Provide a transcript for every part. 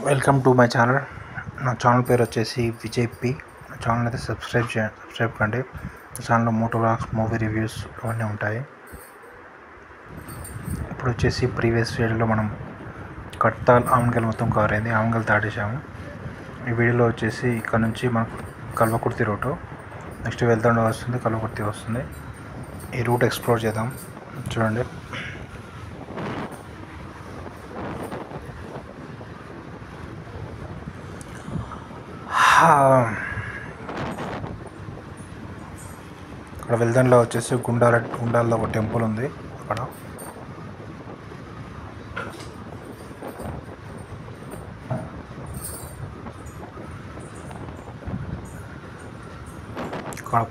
Welcome to my channel. నా channel పేరు వచ్చేసి విజయ్ పి. నా ఛానల్ అయితే సబ్స్క్రైబ్ కండి. నా ఛానల్లో మోటో వ్లాగ్స్, మూవీ రివ్యూస్ అవన్నీ ఉంటాయి. ఇప్పుడు వచ్చేసి ప్రీవియస్ వీడియోలో మనం కట్టాల్ ఆమన్గల్ మొత్తం కవర్ అయింది. ఆమన్గల్ దాటేసాము. ఈ వీడియోలో వచ్చేసి ఇక్కడ నుంచి మనకు కల్వకుర్తి రూటు, నెక్స్ట్ వెళ్తాండ వస్తుంది, కల్వకుర్తి వస్తుంది. ఈ రూట్ ఎక్స్ప్లోర్ చేద్దాం. చూడండి, అక్కడ వెళ్దాంలో వచ్చేసి గుండాల్లో ఒక టెంపుల్ ఉంది. అక్కడ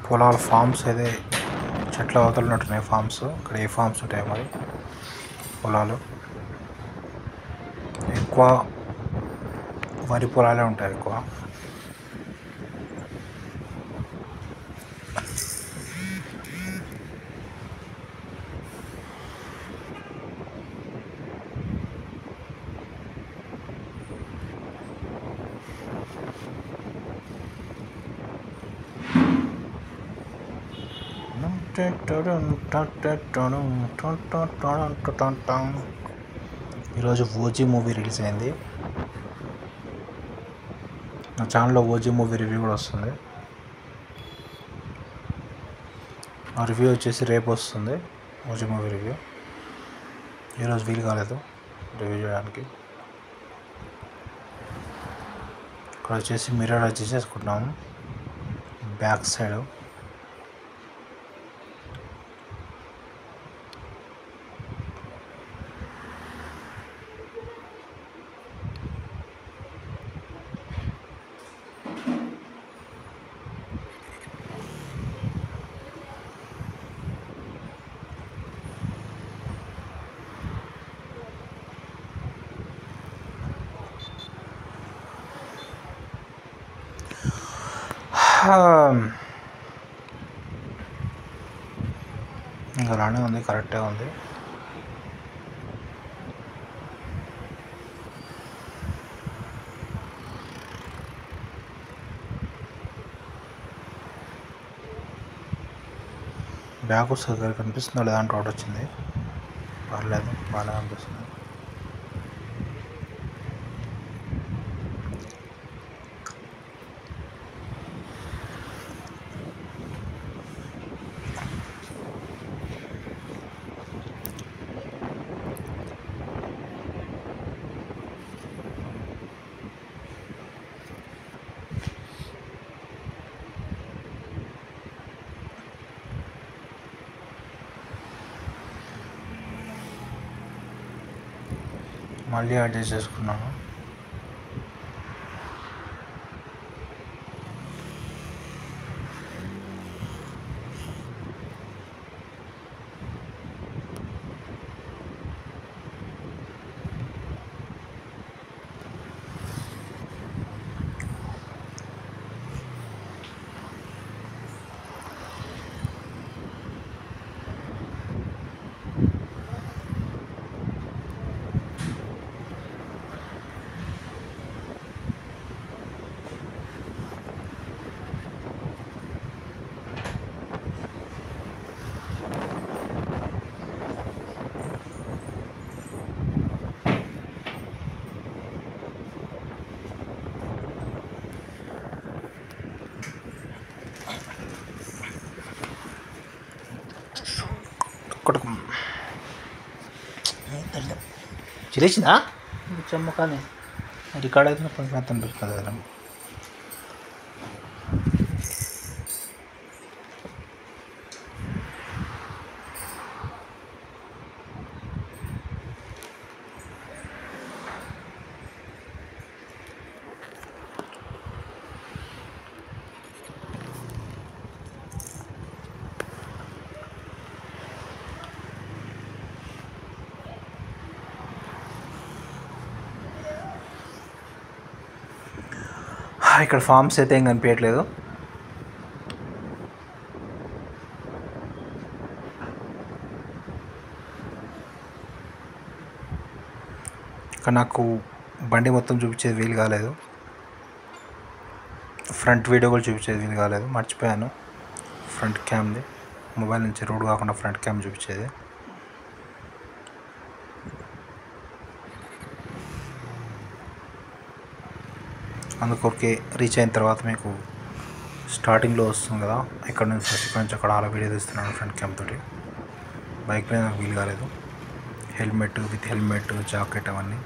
పొలాల ఫార్మ్స్ అయితే చెట్ల అవతలున్నట్టున్నాయి. ఫార్మ్స్ ఇక్కడ ఏ ఫార్మ్స్ ఉంటాయి మరి. పొలాలు ఎక్కువ వరి పొలాలే ఉంటాయి ఎక్కువ. ఈరోజు ఓజీ మూవీ రిలీజ్ అయింది. నా ఛానల్లో ఓజీ మూవీ రివ్యూ కూడా వస్తుంది. ఆ రివ్యూ వచ్చేసి రేపు వస్తుంది. ఓజీ మూవీ రివ్యూ ఈరోజు వీలు కాలేదు రివ్యూ చేయడానికి. ఇక్కడ వచ్చేసి మిర్రర్ అడ్జస్ట్ చేసుకుంటున్నాము బ్యాక్ సైడ్. ఇంకా అలానే ఉంది, కరెక్టే ఉంది. బ్యాగ్ వస్తుంది కనిపిస్తుందో లేదా అంటే రోడ్ వచ్చింది. పర్లేదు, బాగానే అనిపిస్తుంది. మళ్ళీ అడ్జస్ట్ చేసుకున్నాను. చిరేసిందా చెమ్మకానే రికార్డ్ అయితే అనిపిస్తుంది కదా. ఇక్కడ ఫార్మ్స్ అయితే ఏం కనిపించట్లేదు. ఇక్కడ నాకు బండి మొత్తం చూపించేది వీలు కాలేదు, ఫ్రంట్ వీడియో కూడా చూపించేది వీలు కాలేదు, మర్చిపోయాను. ఫ్రంట్ క్యామ్ది మొబైల్ నుంచి రోడ్ కాకుండా ఫ్రంట్ క్యామ్ చూపించేది. అందుకొరకే రీచ్ అయిన తర్వాత మీకు స్టార్టింగ్లో వస్తుంది కదా, ఇక్కడ నుంచి ఫస్ట్ నుంచి అక్కడ అలా వీడియో తీస్తున్నాను ఫ్రంట్ క్యామ్ తోటి. బైక్ మీద నాకు వీలు కాలేదు. హెల్మెట్ విత్ హెల్మెట్, జాకెట్ అవన్నీ.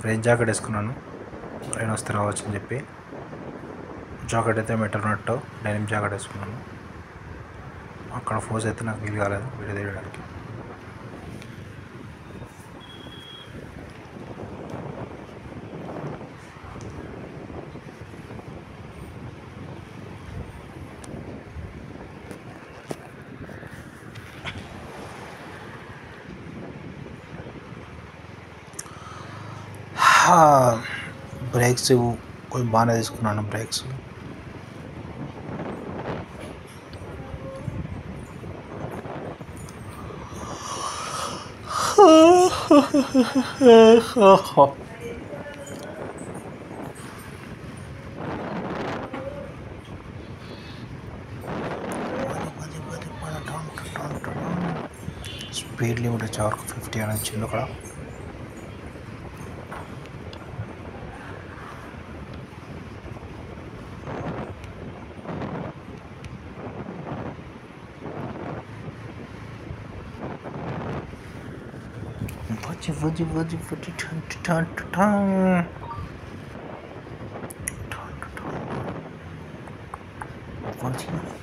రెయిన్ జాకెట్ వేసుకున్నాను, రెయిన్ వస్తే రావచ్చు అని చెప్పి. జాకెట్ అయితే మెటర్నట్ డెనిమ్ జాకెట్ వేసుకున్నాను. అక్కడ ఫోజ్ అయితే నాకు వీలు కాలేదు వీడియో తీయడానికి. బ్రేక్స్ కొంచెం బాగానే తీసుకున్నాను. బ్రేక్స్ స్పీడ్ లిమిట్ వచ్చే వరకు 50 అని వచ్చింది అక్కడ.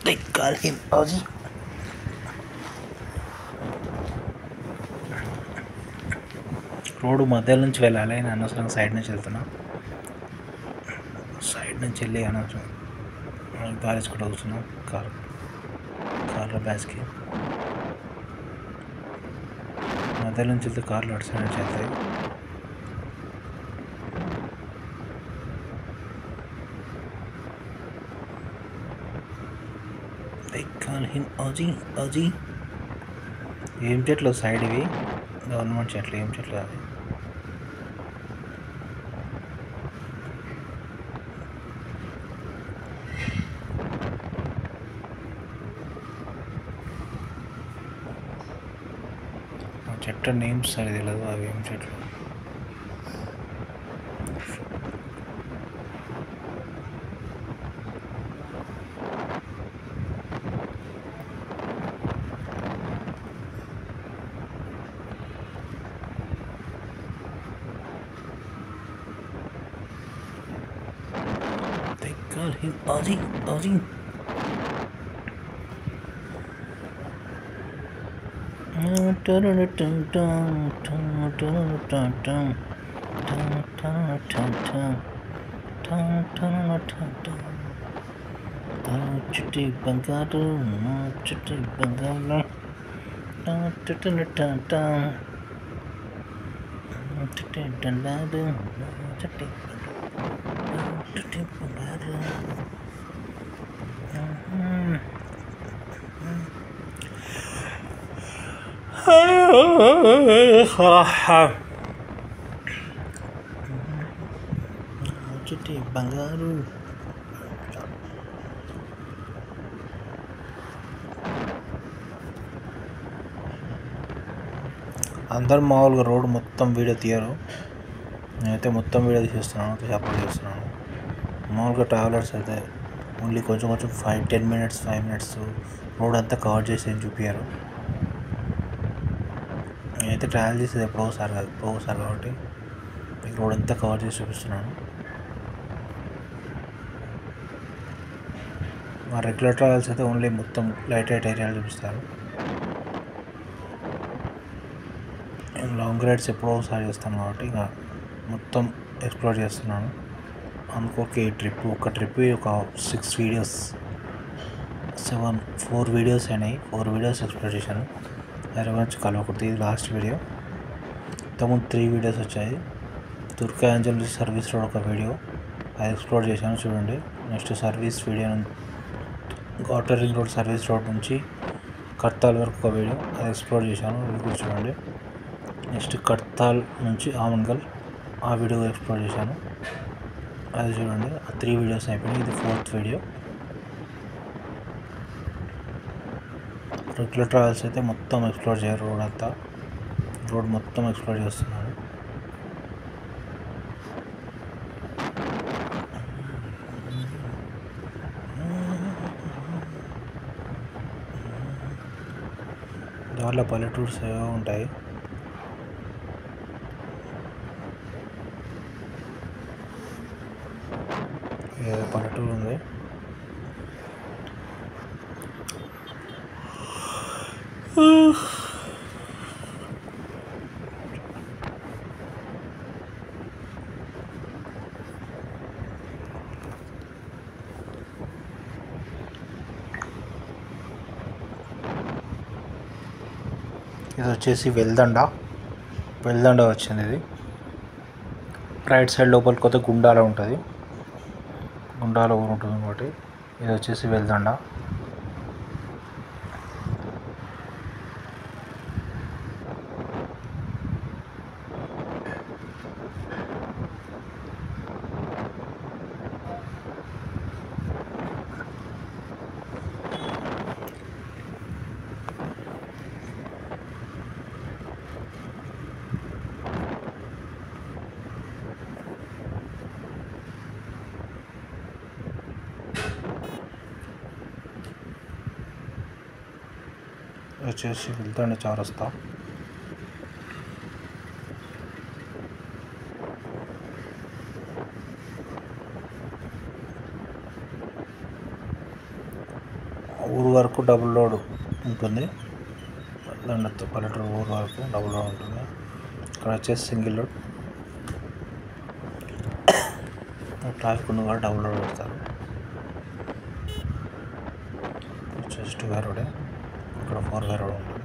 They call him Ozzy. Road మధ్యలో నుంచి వెళ్ళాలి, నేను అనవసరంగా సైడ్ నుంచి వెళ్తున్నా. సైడ్ నుంచి వెళ్ళి అనవసరం బ్యారేజ్ కూడా కూర్చున్నాం కార్లో బ్యాస్కి. మధ్యలో నుంచి వెళ్తే కార్లు అటు సైడ్ నుంచి వెళ్తాయి. They call him Ozzy. ఏం చెట్లు సైడ్ ఇవి, గవర్నమెంట్ చెట్లు. ఏం చెట్లు అవి? చెట్టు నేమ్స్ సరి తెలియదు, అవి ఏం చెట్లు. They call him Ozzy. చుట్టి బంగారు చుట్టి బంగారు చుట్టి బంగారు చుట్టి బంగారు. చుట్టి బంగారు. అందరు మామూలుగా రోడ్డు మొత్తం వీడియో తీయరు, నేనైతే మొత్తం వీడియో తీసేస్తున్నాను, అప్లోడ్ చేస్తున్నాను. మామూలుగా ట్రావెలర్స్ అయితే ఓన్లీ కొంచెం 5 మినిట్స్ రోడ్ అంతా కవర్ చేసి ఏం చూపించారు. నేనైతే ట్రావెల్ చేసేది ఎప్పుడోసారి కాబట్టి మీకు రోడ్ అంతా కవర్ చేసి చూపిస్తున్నాను. మా రెగ్యులర్ ట్రావెల్స్ అయితే ఓన్లీ మొత్తం లైట్ ఏరియాలు చూపిస్తారు. నేను లాంగ్ రైడ్స్ ఎప్పుడోసారి చేస్తాను కాబట్టి ఇంకా మొత్తం ఎక్స్ప్లోర్ చేస్తున్నాను. అనుకోకే ఈ ఒక ట్రిప్ ఒక 6 వీడియోస్ 4 వీడియోస్ అయినాయి. 4 వీడియోస్ ఎక్స్ప్లోర్ చేశాను. హైదరాబాద్ కల్వకుర్తి, ఇది లాస్ట్ వీడియో. ఇంతకుముందు 3 వీడియోస్ వచ్చాయి. తుర్కాంజల్ సర్వీస్ రోడ్ ఒక వీడియో అది ఎక్స్ప్లోర్ చేశాను, చూడండి. Next service video outer ring road service road నుంచి కడ్తాల్ వరకు ఒక వీడియో అది ఎక్స్ప్లోర్ చేశాను, అది కూడా చూడండి. నెక్స్ట్ కడ్తాల్ నుంచి ఆమన్గల్ ఆ వీడియో ఎక్స్ప్లోర్ చేశాను. అది చూడండి, ఆ 3 వీడియోస్ అయిపోయినాయి. ఇది 4th వీడియో. రెగ్యులర్ ట్రావెల్స్ అయితే మొత్తం ఎక్స్ప్లోర్ చేయరు, రోడ్ మొత్తం ఎక్స్ప్లోర్ చేస్తున్నాడు. దాంట్లో పల్లెటూర్స్ ఏవో ఉంటాయి. ఏదో పల్లెటూరు ఉంది. ఇది వచ్చేసి వెల్దండ వచ్చింది. ఇది రైట్ సైడ్ లోపలికి కొత్త గుండాల ఉంటుంది, గుండాల ఊరు ఉంటుంది కాబట్టి ఇది వచ్చేసి వెల్దండ. వచ్చేసి వెళ్తాండి చౌరస్తా. ఊరు వరకు డబుల్ రోడ్ ఉంటుంది, పల్లెటూరు ఊరు వరకు డబుల్ రోడ్ ఉంటుంది. ఇక్కడ వచ్చేసి సింగిల్ రోడ్, ట్రాఫిక్ ఉన్న కూడా డబుల్ రోడ్ పెడతారు. వచ్చేసి 2 రోడే, ఇక్కడ 4 రోడ్ ఉంటుంది.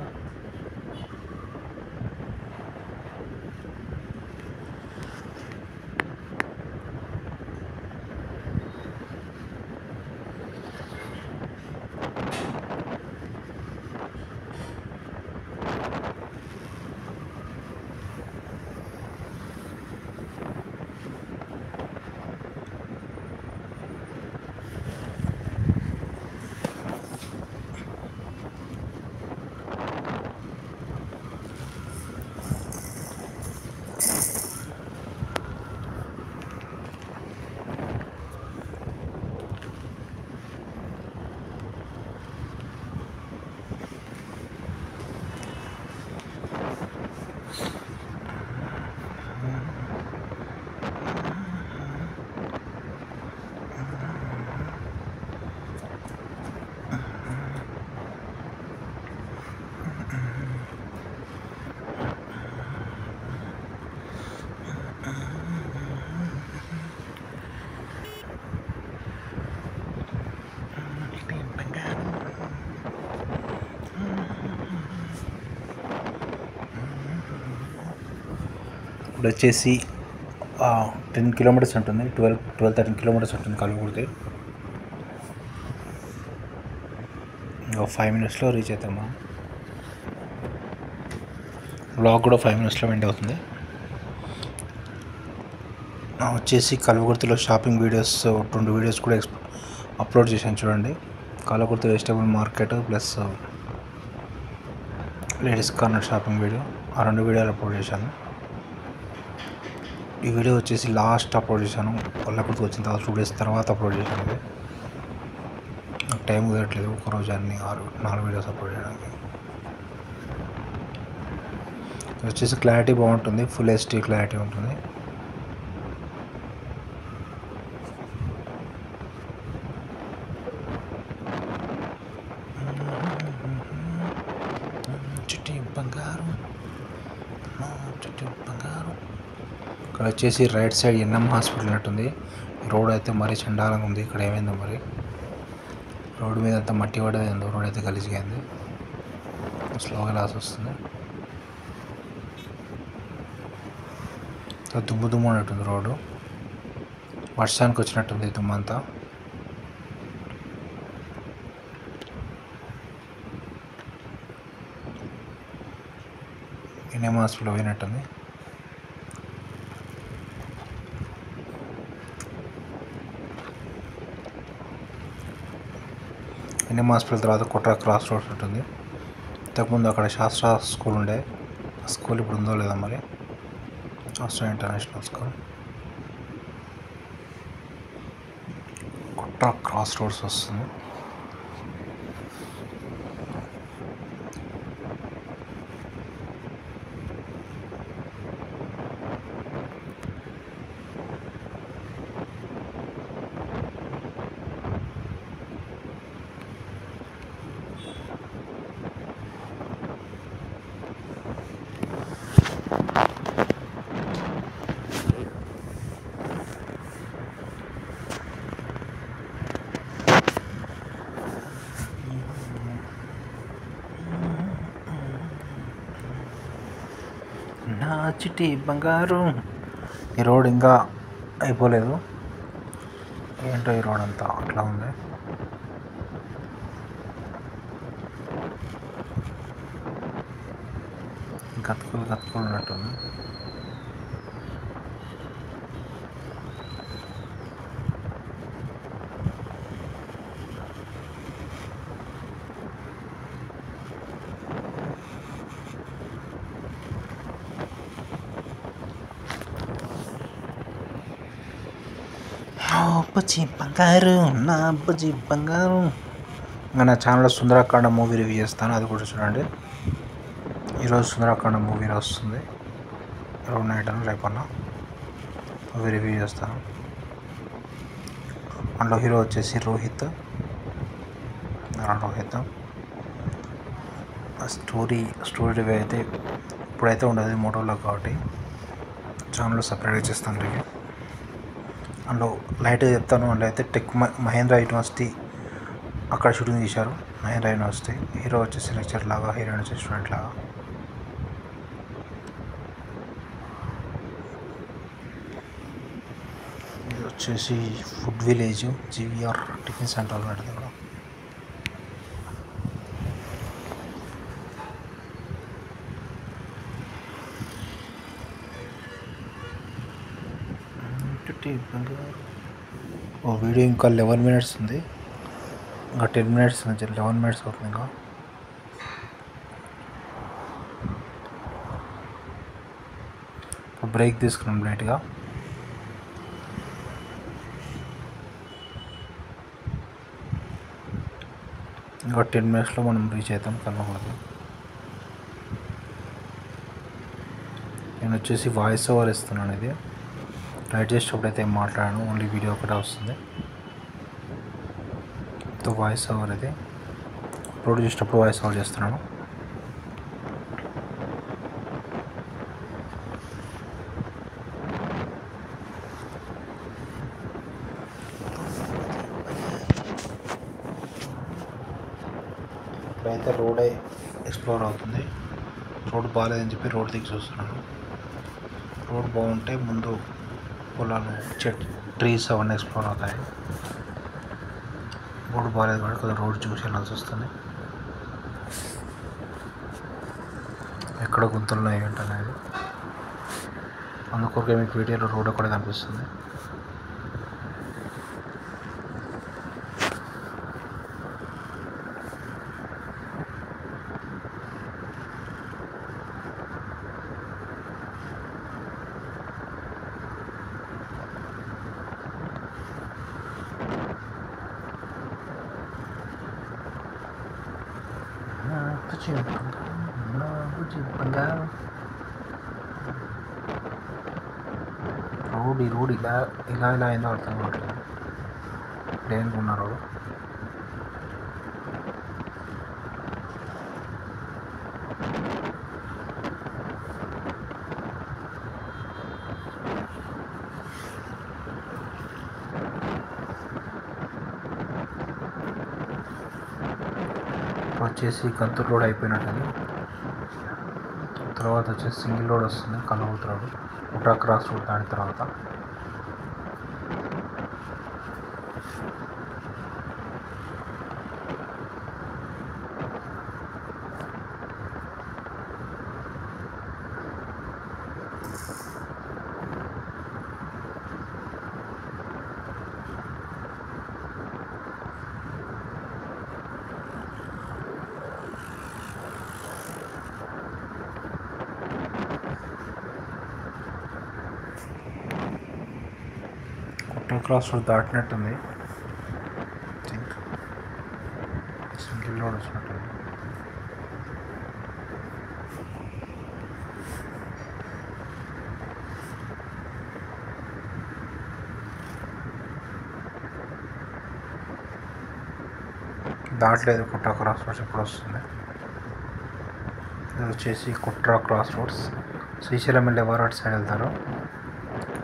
ఇప్పుడు వచ్చేసి 10 కిలోమీటర్స్ ఉంటుంది, 12-13 కిలోమీటర్స్ ఉంటుంది కల్వకుర్తి. 5 మినిట్స్లో రీచ్ అవుతాము. బ్లాగ్ కూడా 5 మినిట్స్లో ఎండ్ అవుతుంది. వచ్చేసి కల్వకుర్తిలో షాపింగ్ వీడియోస్ 2 వీడియోస్ కూడా అప్లోడ్ చేశాను చూడండి. Kalwakurthy vegetable market plus ladies corner shopping video, ఆ 2 వీడియోలు అప్లోడ్ చేశాను. ఈ వీడియో వచ్చేసి లాస్ట్ అప్లోడ్ చేశాను, కల్వకుర్తి వచ్చిన తర్వాత 2 డేస్ తర్వాత అప్లోడ్ చేశాను. ఇది నాకు టైం కుదరట్లేదు ఒకరోజు అన్ని 4 వీడియోస్ అప్లోడ్ చేయడానికి. వచ్చేసి క్లారిటీ బాగుంటుంది, ఫుల్ HD క్లారిటీ ఉంటుంది. ఇక్కడ వచ్చేసి రైట్ సైడ్ NM హాస్పిటల్ ఉన్నట్టుంది. రోడ్ అయితే మరీ చండాలంగా ఉంది. ఇక్కడ ఏమైందో మరి, రోడ్డు మీద అంతా మట్టి పడేది, రోడ్ అయితే గలీజ్గా అయింది. స్లోగా లాస్ వస్తుంది. దుమ్ము ఉన్నట్టుంది రోడ్డు, వర్షానికి వచ్చినట్టుంది దుమ్మంతా. NM హాస్పిటల్ పోయినట్టుంది. ఎన్ఎం హాస్పిటల్ తర్వాత కుట్ర క్రాస్ రోడ్స్ ఉంటుంది. ఇంతకుముందు అక్కడ శాస్త్ర స్కూల్ ఉండే, ఆ స్కూల్ ఇప్పుడు ఉందో లేదో మరి. శాస్త్ర ఇంటర్నేషనల్ స్కూల్ కుట్ర క్రాస్ రోడ్స్ వస్తుంది. నా చిట్టి బంగారు. ఈ రోడ్ ఇంకా అయిపోలేదు. ఏంటో ఈ రోడ్ అంతా అట్లా ఉంది. గతుకులు ఉన్నట్టుంది. బుజ్జి బంగారు, నా బుజ్జి బంగారు. ఇంకా నా ఛానల్లో సుందరాకాండ మూవీ రివ్యూ చేస్తాను, అది కూడా చూడండి. ఈరోజు సుందరాకాండ మూవీ వస్తుంది. ఈరోజు నైట్ అని రేపన్నా మూవీ రివ్యూ చేస్తాను. అందులో హీరో వచ్చేసి రోహిత్. స్టోరీ రివ్యూ అయితే ఇప్పుడైతే ఉండదు మోటోలో కాబట్టి ఛానల్లో సపరేట్గా చేస్తాను రివ్యూ. అందులో లైట్గా చెప్తాను. అందులో అయితే మహేంద్ర యూనివర్సిటీ అక్కడ షూటింగ్ చేశారు. మహేంద్ర యూనివర్సిటీ హీరో వచ్చేసి లెక్చర్ లాగా, హీరోయిన్ వచ్చేసి స్టూడెంట్ లాగా. ఇది వచ్చేసి food village GVR tiffin centre పెడతారు. ఓ వీడియో ఇంకా 11 minutes ఉంది. ఇంకా 10 minutes నుంచి 11 minutes అవుతుంది. ఇంకా బ్రేక్ తీసుకున్నాం లైట్గా. ఇంకా 10 minutesలో మనం రీచ్ అవుతాం కల్వకుర్తి. నేను వచ్చేసి వాయిస్ ఓవర్ ఇస్తున్నాను. ఇది రైడ్ చేసేటప్పుడు అయితే ఏం మాట్లాడాను, ఓన్లీ వీడియో ఒకటే వస్తుంది. వాయిస్ ఓవర్ ఇది అప్లోడ్ చేసేటప్పుడు వాయిస్ ఓవర్ చేస్తున్నాను. ఇప్పుడైతే రోడే ఎక్స్ప్లోర్ అవుతుంది. రోడ్ బాగాలేదని చెప్పి రోడ్ దిగి చూస్తున్నాను. రోడ్ బాగుంటే ముందు పొలాలు, ట్రీస్ అవన్నీ ఎక్స్ప్లోర్ అవుతాయి. రోడ్ బాగాలేదు కాబట్టి కొద్దిగా రోడ్ చూసి వెళ్ళాల్సి వస్తుంది. ఎక్కడ గుంతలు ఉన్నాయి ఏంటనేది అందుకొరకే మీకు వీడియోలో రోడ్ కూడా కనిపిస్తుంది. రోడ్ ఇలా అయిందో అర్థం కావట్లేదు. ప్లేన్గా ఉన్న రోడ్ వచ్చేసి కంతూరు రోడ్ అయిపోయినట్టుంది. తర్వాత వచ్చేసి సింగిల్ రోడ్ వస్తుంది, కల్వకుర్తి రోడ్. కుట్ర క్రాస్ రోడ్ దాని తర్వాత క్రాస్ రోడ్ దాటినట్టుంది. థింక్ సింగిల్ రోడ్ వచ్చినట్టుంది. దాటలేదు. కుట్రా క్రాస్ రోడ్స్ ఎప్పుడు వస్తుంది. ఇది వచ్చేసి కుట్రా క్రాస్ రోడ్స్. శ్రీశైలం వెళ్ళే వారు అటు సైడ్ వెళ్తారు.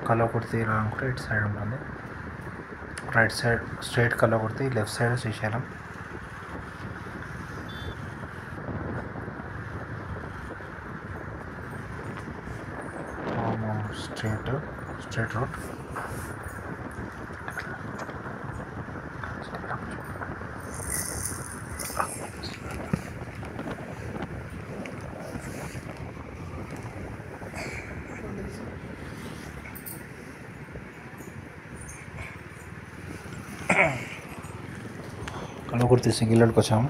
కల్లకుర్తి రానుకుంటే ఇటు సైడ్ ఉంటుంది. Right side straight Kalwakurthy, left side Srisailam. Straight road. Kalwakurthy single రోడ్కి వచ్చాము.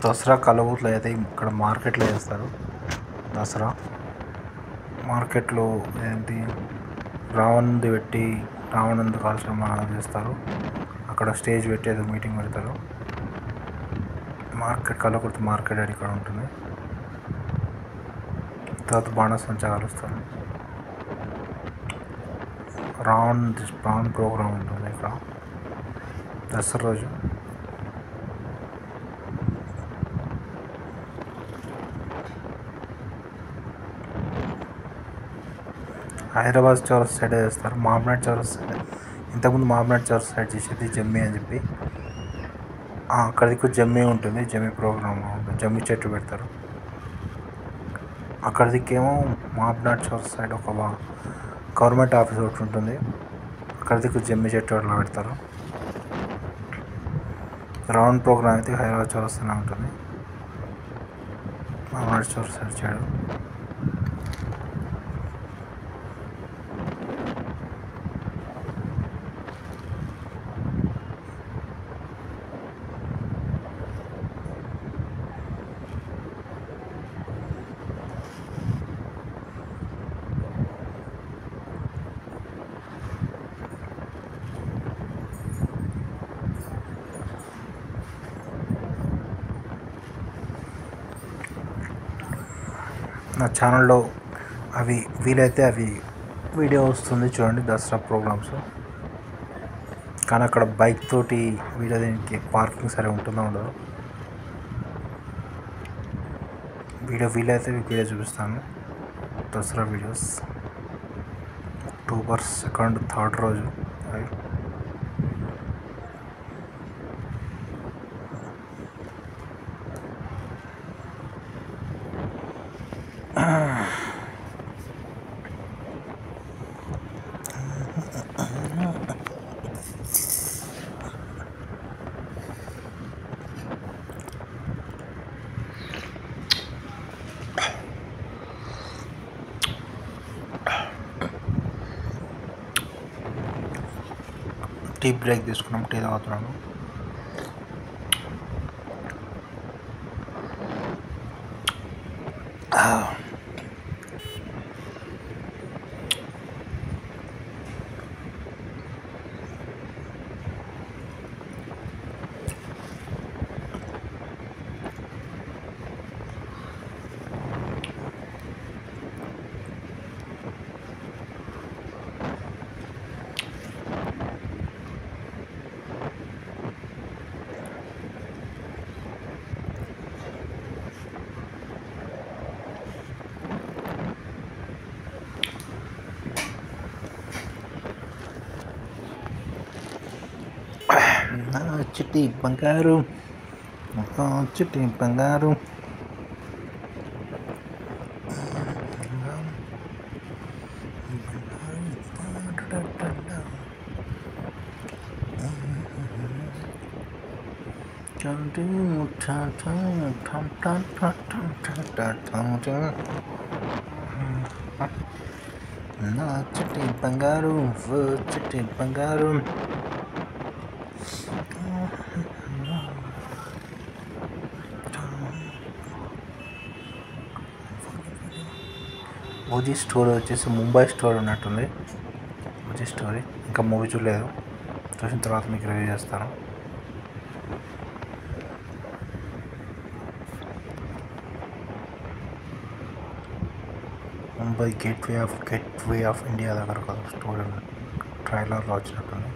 దసరా కల్లకుర్తిలో అయితే ఇక్కడ మార్కెట్లో చేస్తారు. దసరా మార్కెట్లో ఏంటి రావణుది పెట్టి రావణుది కాల్చడం చేస్తారు. అక్కడ స్టేజ్ పెట్టి ఏదో మీటింగ్ పెడతారు. మార్కెట్ కల్లకుర్తి మార్కెట్ అది ఇక్కడ ఉంటుంది. తర్వాత బాణసంచా కలుస్తారు. రావణ్ ప్రోగ్రామ్ ఉంటుంది ఇక్కడ దసరా రోజు. హైదరాబాద్ చౌరస్ సైడ్ చేస్తారు. మహబూబ్నగర్ చౌరస్ సైడ్ ఇంతకుముందు మహబూబ్నగర్ చౌరస్ సైడ్ చేసేది జమ్మి అని చెప్పి. అక్కడికి జమ్మి ఉంటుంది. జమ్మి ప్రోగ్రామ్ ఉంటుంది. జమ్మి చెట్టు పెడతారు. అక్కడికేమో మహబూబ్నగర్ చౌరస్ సైడ్ ఒక గవర్నమెంట్ ఆఫీస్ ఒకటి ఉంటుంది. అక్కడికి జమ్మి చెట్టు అట్లా పెడతారు. రౌండ్ ప్రోగ్రామ్ అయితే హైదరాబాద్ చౌరస్తానే ఉంటుంది. మహబూబ్నగర్ చౌరస్ సైడ్ చేయడం. నా ఛానల్లో అవి వీలైతే అవి వీడియో వస్తుంది చూడండి, దసరా ప్రోగ్రామ్స్. కానీ అక్కడ బైక్ తోటి వీడియో దీనికి పార్కింగ్ సరే ఉంటుందో ఉండదు. వీలైతే వీడియో చూపిస్తాను. దసరా వీడియోస్ అక్టోబర్ 2, 3 రోజు అవి. టీ బ్రేక్ తీసుకున్నాం. టీ తాగుతున్నాను. చిట్టి బంగారు చిట్టి బంగారు నా చిట్టి బంగారు చిట్టి బంగారు ఓజీ స్టోరీ వచ్చేసి ముంబై స్టోరీ ఉన్నట్టుంది. ఓజీ స్టోరీ ఇంకా మూవీ చూడలేదు, చూసిన తర్వాత మీకు రివ్యూ చేస్తాను. ముంబై గేట్వే ఆఫ్ ఇండియా దగ్గర ఒక స్టోరీ ట్రైలర్లో వచ్చినట్టుంది.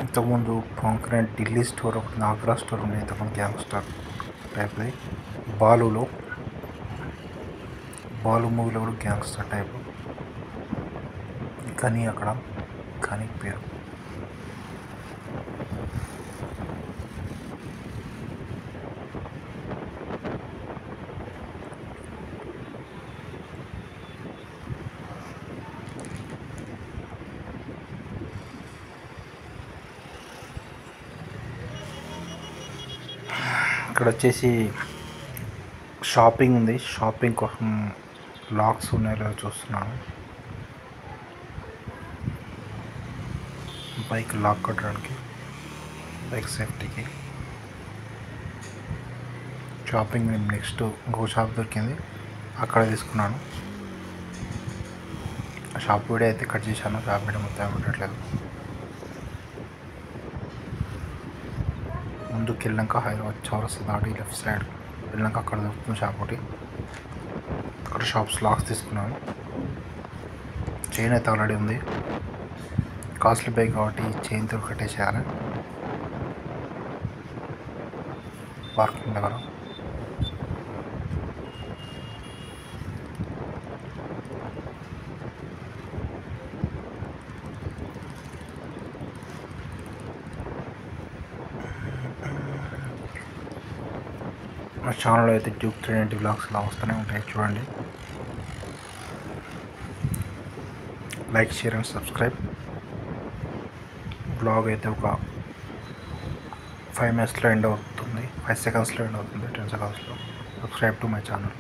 ఇంతకుముందు కాంక్రెంట్ ఢిల్లీ స్టోర్ ఒకటి, ఆగ్రా స్టోర్ ఉంది. ఇంతకుముందు గ్యాంగ్స్టర్ టైప్ది. బాలు మూవీలో కూడా గ్యాంగ్స్టర్ టైప్. కానీ అక్కడ కానీ పేరు ఇక్కడ వచ్చేసి షాపింగ్ ఉంది. షాపింగ్ కోసం లాక్స్ ఉన్నాయో చూస్తున్నాను. బైక్ లాక్ కట్టడానికి, బైక్ సేఫ్టీకి షాపింగ్. నెక్స్ట్ ఇంకో షాప్ దొరికింది, అక్కడ తీసుకున్నాను. ఆ షాప్ వీడియో అయితే కట్ చేశాను, షాప్ వీడియో మొత్తం పెట్టట్లేదు. ముందుకు వెళ్ళాక హైదరాబాద్ చౌరస్తా దాటి లెఫ్ట్ సైడ్ వెళ్ళాక అక్కడ దొరుకుతుంది షాప్ ఒకటి. అక్కడ షాప్స్ లాక్స్ తీసుకున్నాను. చైన్ అయితే ఆల్రెడీ ఉంది, కాస్ట్లీ బైక్ కాబట్టి చైన్తో కట్టేసేయాలి. పార్కింగ్ దగ్గర మా ఛానల్లో అయితే డ్యూక్ 390 వ్లాగ్స్ ఇలా వస్తూనే ఉంటాయి, చూడండి. Like, share and subscribe. Blog అయితే ఒక 5 minutesలో ఎండ్ అవుతుంది, 5 secondsలో ఎండ్ అవుతుంది, 10 secondsలో. Subscribe to my channel.